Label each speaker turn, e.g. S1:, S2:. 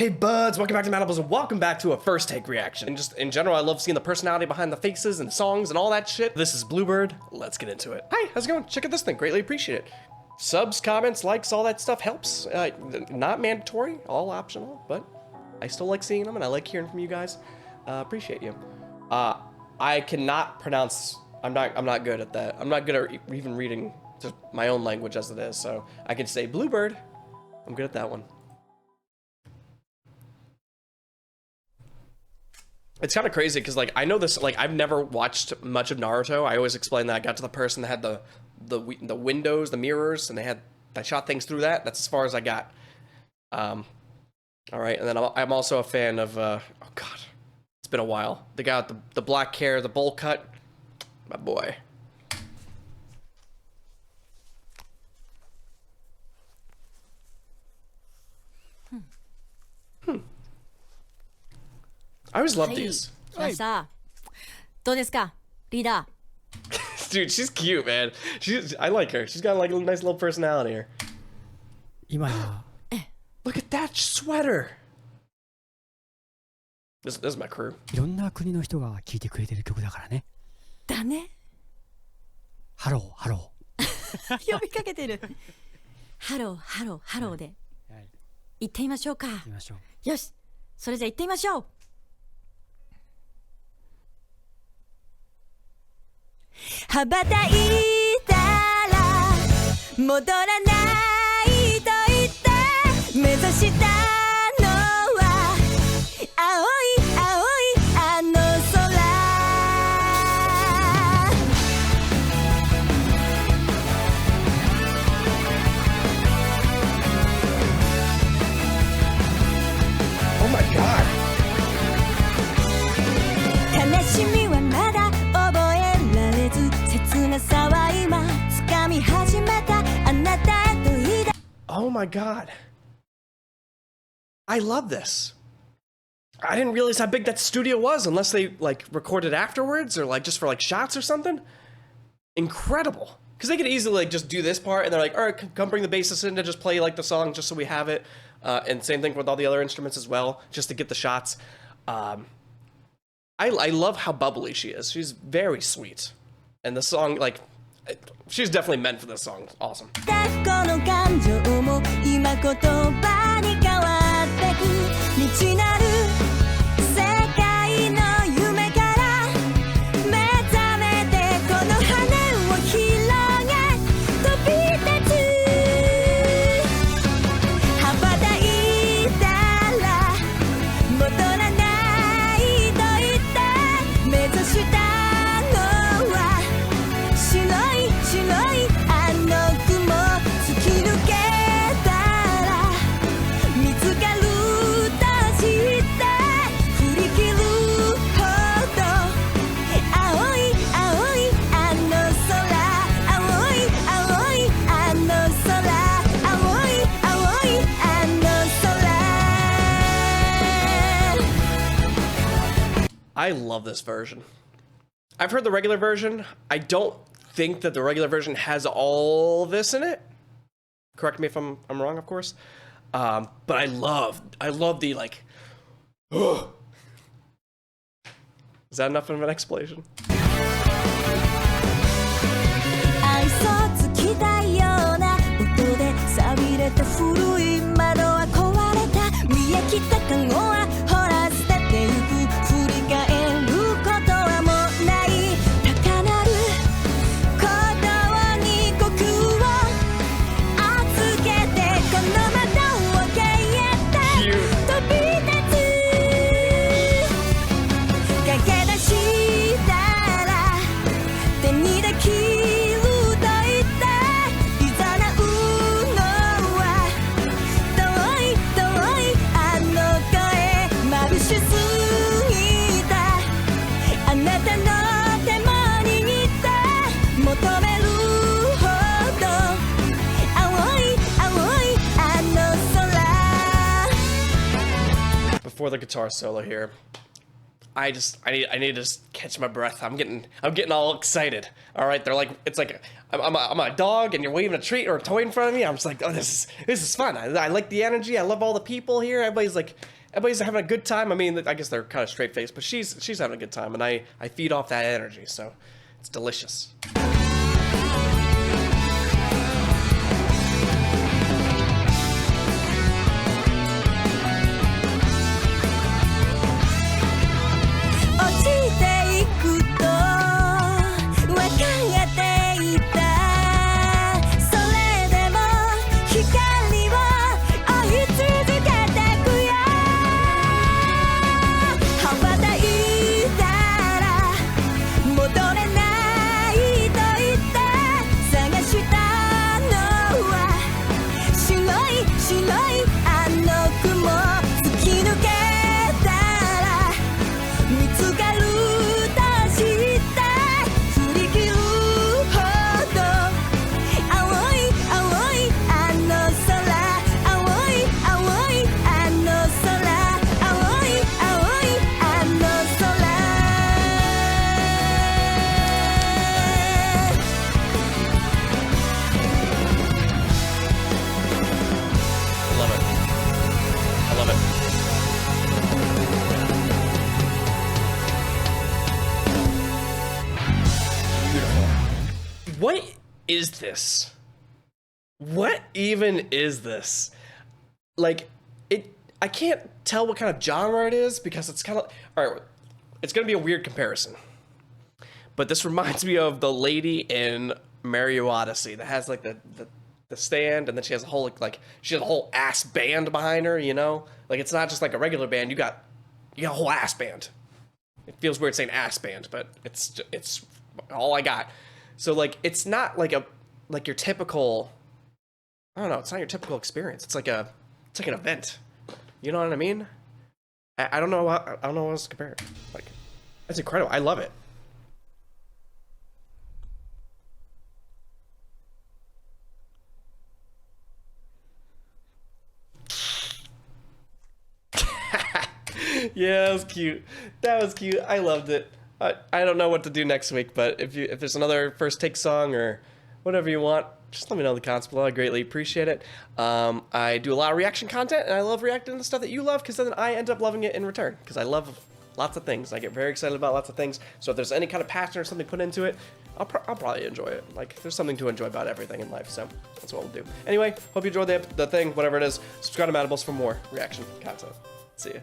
S1: Hey buds, welcome back to Manables and welcome back to a first take reaction. And just in general, I love seeing the personality behind the faces and songs and all that shit. This is Bluebird, let's get into it. Hi, how's it going? Check out this thing, greatly appreciate it. Subs, comments, likes, all that stuff helps. Not mandatory, all optional, but I still like seeing them and I like hearing from you guys. Appreciate you. I cannot pronounce, I'm not good at that. I'm not good at even reading just my own language as it is, so I can say Bluebird. I'm good at that one. It's kind of crazy because, like, I know this, like, I've never watched much of Naruto. I always explain that I got to the person that had the windows, the mirrors, and I shot things through that. That's as far as I got. All right, and then I'm also a fan of, oh god, it's been a while. The guy with the black hair, the bowl cut, my boy. I always love these. Dude, she's cute, man. I like her. She's got like a nice little personality here. Look at that sweater. This is my crew.
S2: いろんな国の人が聴いてくれてる曲だからね。だね。ハローハロー。呼びかけてる。ハローハローハローで。行ってみましょうか。行ってみましょう。よし。それじゃ行ってみましょう。羽ばたいたら戻らないと言って目指したのは青い青いあの空
S1: Oh my god.
S2: 悲しみはまだ覚えられず切なさは今掴み始めたあなたへと言いだ
S1: Oh my god. I love this. I didn't realize how big that studio was unless they like recorded afterwards or like just for like shots or something. Incredible. Because they could easily like just do this part and they're like, all right, come bring the bassist in to just play like the song just so we have it. And same thing with all the other instruments as well, just to get the shots. I love how bubbly she is. She's very sweet. And the song, like, she's definitely meant for this song. Awesome. I love this version. I've heard the regular version. I don't think that the regular version has all this in it. Correct me if I'm wrong, of course. But I love the like. Is that enough of an explanation? Before the guitar solo here, I need to just catch my breath. I'm getting all excited. All right, they're like, it's like I'm a dog and you're waving a treat or a toy in front of me. I'm just like, oh, this is fun. I like the energy. I love all the people here. Everybody's having a good time. I mean, I guess they're kind of straight faced, but she's having a good time, and I feed off that energy, so it's delicious. What is this? What even is this? Like, I can't tell what kind of genre it is because it's kind of, all right, it's gonna be a weird comparison. But this reminds me of the lady in Mario Odyssey that has like the stand, and then she has a whole she has a whole ass band behind her, you know? Like, it's not just like a regular band, you got a whole ass band. It feels weird saying ass band, but it's all I got. So like, it's not like your typical, I don't know, it's not your typical experience. It's like an event. You know what I mean? I don't know what else to compare it. Like, that's incredible. I love it. Yeah, that was cute. That was cute. I loved it. I don't know what to do next week, but if there's another first take song or whatever you want, just let me know in the comments below. I greatly appreciate it. I do a lot of reaction content, and I love reacting to stuff that you love, because then I end up loving it in return, because I love lots of things. I get very excited about lots of things. So if there's any kind of passion or something put into it, I'll probably enjoy it. Like, there's something to enjoy about everything in life, so that's what we'll do. Anyway, hope you enjoyed the thing, whatever it is. Subscribe to Madables for more reaction content. See ya.